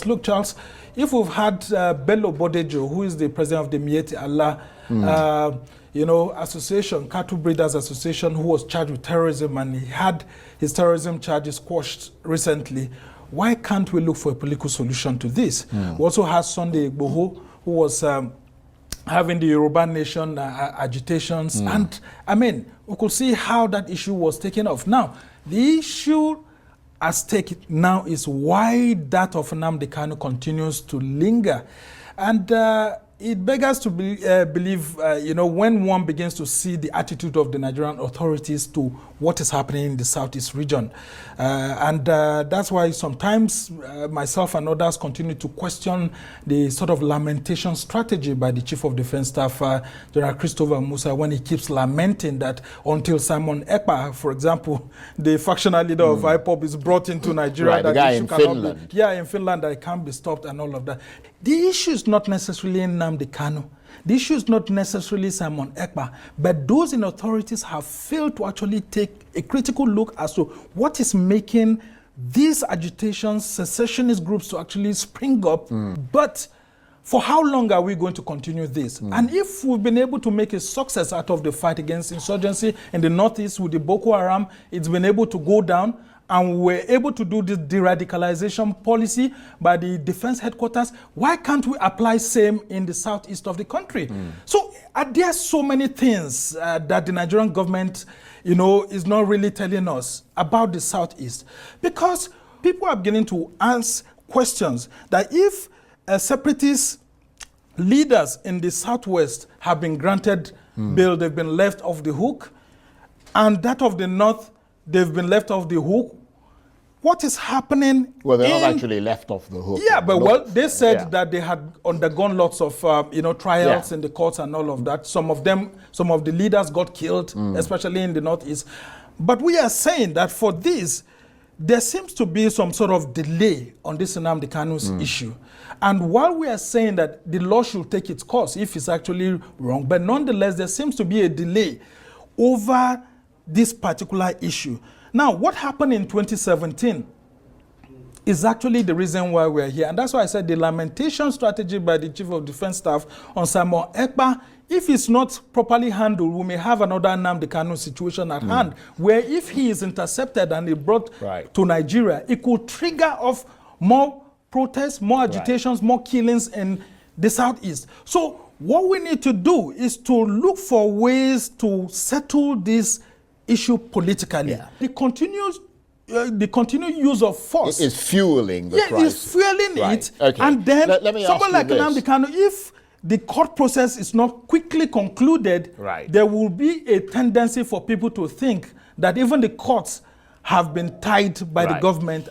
Look, Charles, if we've had Bello Bodejo, who is the president of the Mieti Allah, association, Cattle Breeders Association, who was charged with terrorism, and he had his terrorism charges quashed recently, why can't we look for a political solution to this? We also have Sunday Igboho, who was having the Yoruba Nation agitations, and I mean, we could see how that issue was taken off. Now, the issue at stake now is why that of Nnamdi Kanu continues to linger. And it beggars to believe, when one begins to see the attitude of the Nigerian authorities to what is happening in the Southeast region. That's why sometimes myself and others continue to question the sort of lamentation strategy by the Chief of Defense Staff, General Christopher Musa, when he keeps lamenting that until Simon Ekpa, for example, the factional leader of IPOB, is brought into Nigeria, right, that the guy issue in cannot Finland. in Finland, that it can't be stopped and all of that. The issue is not necessarily Nnamdi Kanu. The issue is not necessarily Simon Ekpa, but those in authorities have failed to actually take a critical look as to what is making these agitations, secessionist groups to actually spring up. But for how long are we going to continue this? And if we've been able to make a success out of the fight against insurgency in the Northeast with the Boko Haram, it's been able to go down, and we were able to do this de-radicalization policy by the defense headquarters, why can't we apply same in the southeast of the country? So are there so many things that the Nigerian government, is not really telling us about the southeast? Because people are beginning to ask questions that if separatist leaders in the southwest have been granted bail, they've been left off the hook, and that of the north, they've been left off the hook. What is happening? Well, they're not actually left off the hook. Yeah, but they said that they had undergone lots of, trials in the courts and all of that. Some of the leaders got killed, especially in the Northeast. But we are saying that for this, there seems to be some sort of delay on this Nnamdi Kanu's issue. And while we are saying that the law should take its course if it's actually wrong, but nonetheless, there seems to be a delay over this particular issue. Now, what happened in 2017 is actually the reason why we're here. And that's why I said the lamentation strategy by the Chief of Defense Staff on Simon Ekpa, if it's not properly handled, we may have another Nnamdi Kanu situation at hand, where if he is intercepted and he brought to Nigeria, it could trigger off more protests, more agitations, more killings in the Southeast. So what we need to do is to look for ways to settle this issue politically. The continued use of force is fueling the crisis. It's fueling it. Okay. And then let me someone like Nnamdi Kanu, if the court process is not quickly concluded, there will be a tendency for people to think that even the courts have been tied by the government.